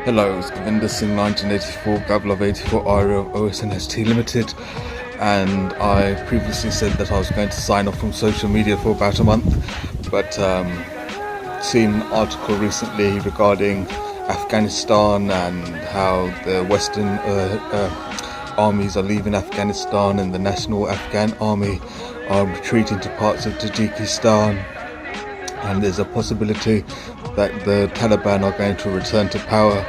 Hello, it's Govinda Singh, 1984, Gablov 84, area of OSNST Limited, and I previously said that I was going to sign off from social media for about a month, but seen an article recently regarding Afghanistan and how the Western armies are leaving Afghanistan and the National Afghan Army are retreating to parts of Tajikistan, and there's a possibility that the Taliban are going to return to power.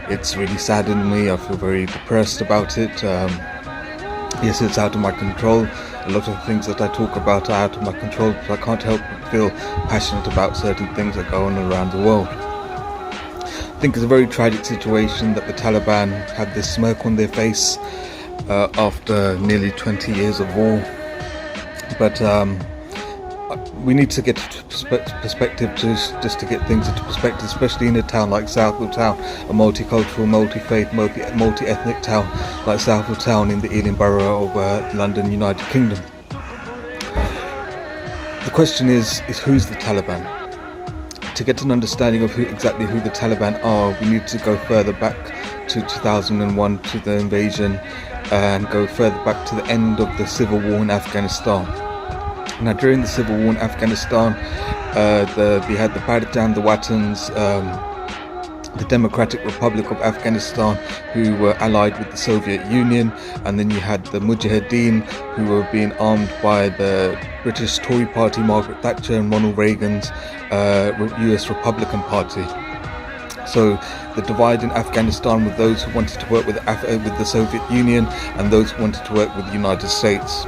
It's really saddened me. I feel very depressed about it. Yes, it's out of my control. A lot of things that I talk about are out of my control, but I can't help but feel passionate about certain things that go on around the world. I think it's a very tragic situation that the Taliban have this smirk on their face after nearly 20 years of war. But we need to get perspective just to get things into perspective, especially in a town like Southall Town, a multicultural, multi-faith, multi-ethnic town like Southall Town in the Ealing Borough of London, United Kingdom. The question is who's the Taliban? To get an understanding of exactly who the Taliban are, we need to go further back to 2001, to the invasion, and go further back to the end of the civil war in Afghanistan. Now, during the civil war in Afghanistan, we had the Pakistan, the Wattans, the Democratic Republic of Afghanistan, who were allied with the Soviet Union, and then you had the Mujahideen, who were being armed by the British Tory Party, Margaret Thatcher, and Ronald Reagan's US Republican Party. So the divide in Afghanistan with those who wanted to work with the Soviet Union and those who wanted to work with the United States.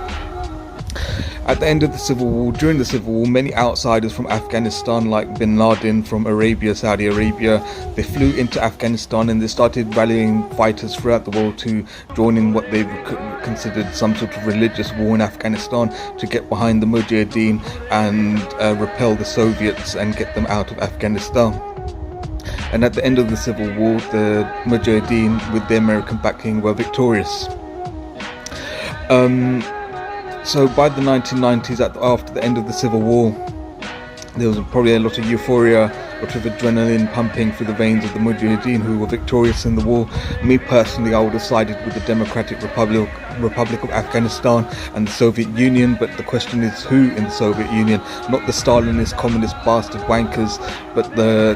At the end of the civil war, during the civil war, many outsiders from Afghanistan, like bin Laden from Arabia, Saudi Arabia, they flew into Afghanistan and they started rallying fighters throughout the world to join in what they considered some sort of religious war in Afghanistan to get behind the Mujahideen and repel the Soviets and get them out of Afghanistan. And at the end of the civil war, the Mujahideen, with the American backing, were victorious. So by the 1990s, after the end of the Civil War, there was probably a lot of euphoria, a lot of adrenaline pumping through the veins of the Mujahideen who were victorious in the war. Me personally, I would have sided with the Democratic Republic of Afghanistan and the Soviet Union, but the question is who in the Soviet Union? Not the Stalinist, communist bastard wankers, but the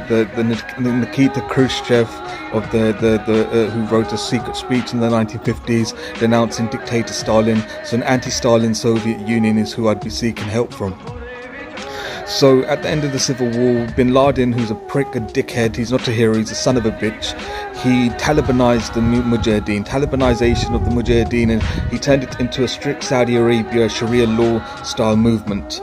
Nikita Khrushchev of who wrote a secret speech in the 1950s denouncing dictator Stalin. So an anti-Stalin Soviet Union is who I'd be seeking help from. So at the end of the Civil War, bin Laden, who's a prick, a dickhead, he's not a hero, he's a son of a bitch, he Talibanized the Mujahideen, Talibanization of the Mujahideen, and he turned it into a strict Saudi Arabia Sharia law style movement.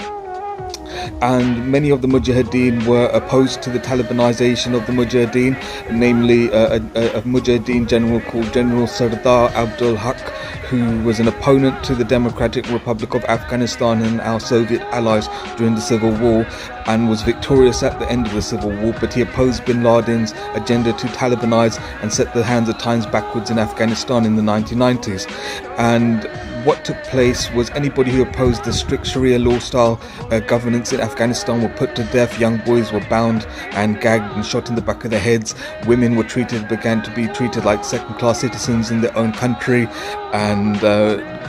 And many of the Mujahideen were opposed to the Talibanization of the Mujahideen, namely a Mujahideen general called General Sardar Abdul Haq, who was an opponent to the Democratic Republic of Afghanistan and our Soviet allies during the Civil War, and was victorious at the end of the Civil War, but he opposed bin Laden's agenda to Talibanize and set the hands of times backwards in Afghanistan in the 1990s. And what took place was anybody who opposed the strict Sharia law style governance in Afghanistan were put to death. Young boys were bound and gagged and shot in the back of their heads. Women began to be treated like second-class citizens in their own country. And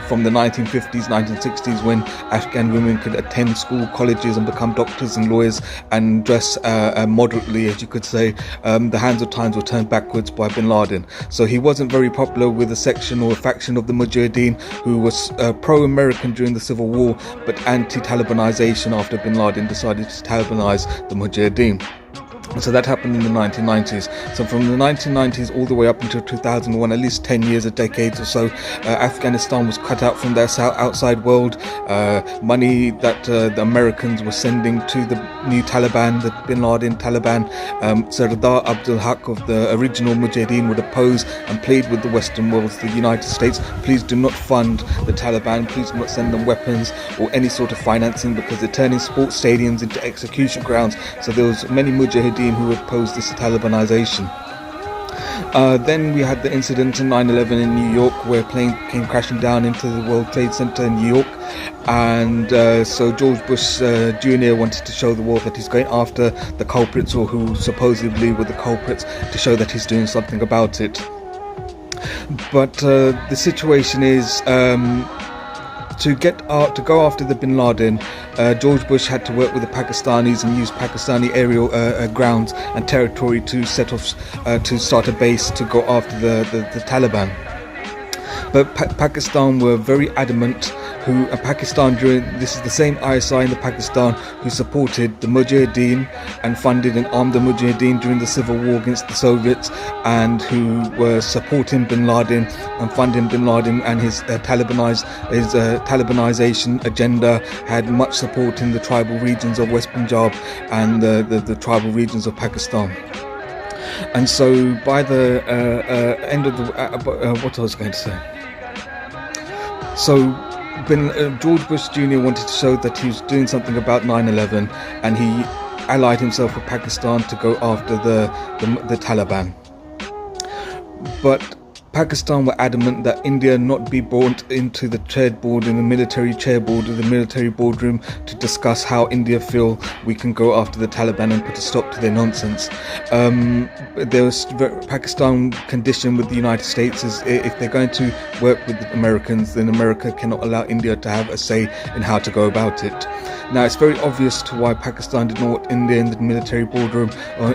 from the 1950s, 1960s, when Afghan women could attend school, colleges, and become doctors and lawyers and dress moderately, as you could say, the hands of times were turned backwards by bin Laden. So he wasn't very popular with a section or a faction of the Mujahideen who was pro-American during the Civil War, but anti-Talibanization after bin Laden decided to Talibanize the Mujahideen. So that happened in the 1990s. So from the 1990s all the way up until 2001, at least 10 years, a decade or so, Afghanistan was cut out from their outside world. Money that the Americans were sending to the new Taliban, the bin Laden Taliban, Sardar Abdul Haq of the original Mujahideen would oppose and plead with the Western world, the United States, please do not fund the Taliban, please do not send them weapons or any sort of financing, because they're turning sports stadiums into execution grounds. So there was many Mujahideen who opposed this Talibanization. Then we had the incident in 9/11 in New York, where a plane came crashing down into the World Trade Center in New York, and so George Bush Jr. wanted to show the world that he's going after the culprits, or who supposedly were the culprits, to show that he's doing something about it. But the situation is, to go after the Bin Laden, George Bush had to work with the Pakistanis and use Pakistani aerial grounds and territory to start a base to go after the Taliban. But Pakistan were very adamant. This is the same ISI in the Pakistan who supported the Mujahideen and funded and armed the Mujahideen during the civil war against the Soviets, and who were supporting Bin Laden and funding Bin Laden and his Talibanization agenda, had much support in the tribal regions of West Punjab and the tribal regions of Pakistan. And so by the end of the what I was going to say. So George Bush Jr. wanted to show that he was doing something about 9/11, and he allied himself with Pakistan to go after the Taliban. But Pakistan were adamant that India not be brought into the military boardroom to discuss how India feel we can go after the Taliban and put a stop to their nonsense. There was Pakistan condition with the United States is, if they're going to work with the Americans, then America cannot allow India to have a say in how to go about it. Now, it's very obvious to why Pakistan did not want India in the military boardroom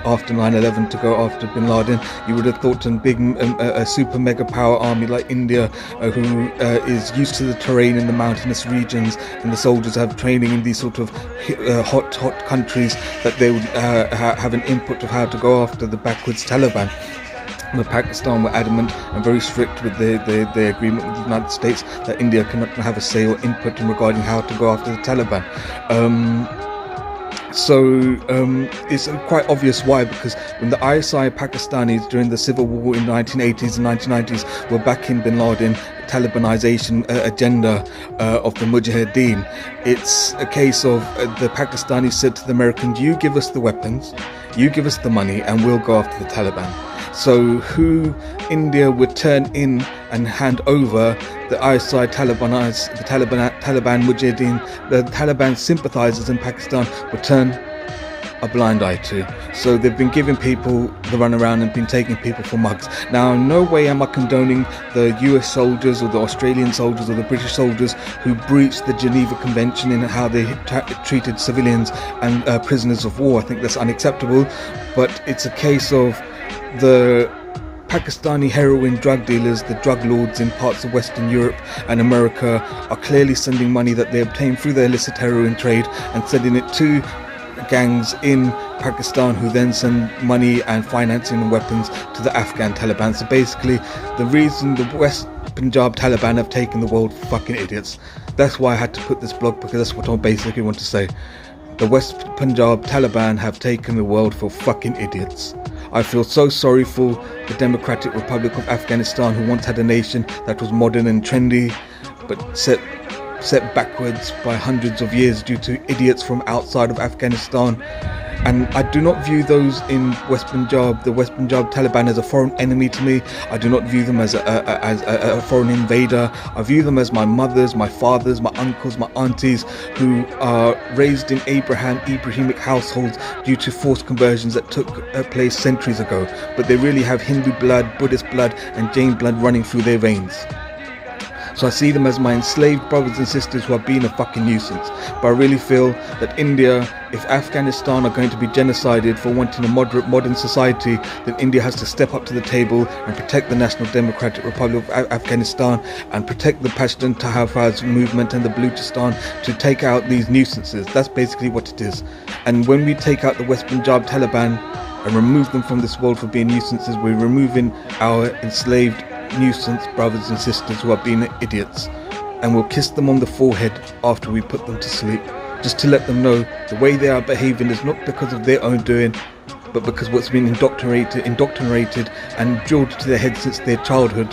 after 9/11 to go after Bin Laden. You would have thought a super mega power army like India, who is used to the terrain in the mountainous regions, and the soldiers have training in these sort of hot countries, that they would have an input of how to go after the backwards Taliban. But Pakistan were adamant and very strict with their agreement with the United States that India cannot have a say or input in regarding how to go after the Taliban. It's quite obvious why, because when the ISI Pakistanis during the civil war in the 1980s and 1990s were backing Bin Laden Talibanization agenda of the Mujahideen, it's a case of the Pakistanis said to the Americans, you give us the weapons, you give us the money, and we'll go after the Taliban. So who India would turn in and hand over the ISI Taliban Mujahideen, the Taliban sympathizers in Pakistan would turn a blind eye to. So they've been giving people the runaround and been taking people for mugs. Now, in no way am I condoning the US soldiers or the Australian soldiers or the British soldiers who breached the Geneva Convention in how they treated civilians and prisoners of war. I think that's unacceptable. But it's a case of the Pakistani heroin drug dealers, the drug lords in parts of Western Europe and America, are clearly sending money that they obtain through the illicit heroin trade and sending it to gangs in Pakistan, who then send money and financing and weapons to the Afghan Taliban. So basically, the reason the West Punjab Taliban have taken the world for fucking idiots. That's why I had to put this blog, because that's what I basically want to say. The West Punjab Taliban have taken the world for fucking idiots. I feel so sorry for the Democratic Republic of Afghanistan, who once had a nation that was modern and trendy, but set backwards by hundreds of years due to idiots from outside of Afghanistan. And I do not view those in West Punjab, the West Punjab Taliban, as a foreign enemy to me. I do not view them as a foreign invader. I view them as my mothers, my fathers, my uncles, my aunties, who are raised in Abrahamic households due to forced conversions that took place centuries ago. But they really have Hindu blood, Buddhist blood, and Jain blood running through their veins. So I see them as my enslaved brothers and sisters who are being a fucking nuisance. But I really feel that India, if Afghanistan are going to be genocided for wanting a modern society, then India has to step up to the table and protect the National Democratic Republic of Afghanistan and protect the Pashtun Tahafaz movement and the Baluchistan to take out these nuisances. That's basically what it is. And when we take out the West Punjab Taliban and remove them from this world for being nuisances, we're removing our enslaved nuisance brothers and sisters who are being idiots, and we'll kiss them on the forehead after we put them to sleep, just to let them know the way they are behaving is not because of their own doing, but because what's been indoctrinated and drilled to their head since their childhood,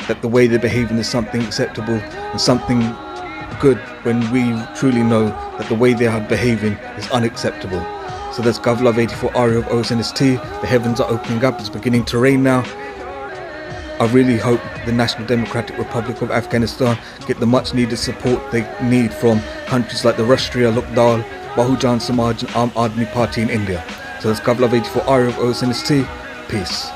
that the way they're behaving is something acceptable and something good, when we truly know that the way they are behaving is unacceptable. So that's Govlove 84 Aria of OSNST. The heavens are opening up, it's beginning to rain now. I really hope the National Democratic Republic of Afghanistan get the much needed support they need from countries like the Rashtriya Lok Dal, Bahujan Samaj and Aam Aadmi Party in India. So that's Kavlav 84 R of OSNST. Peace.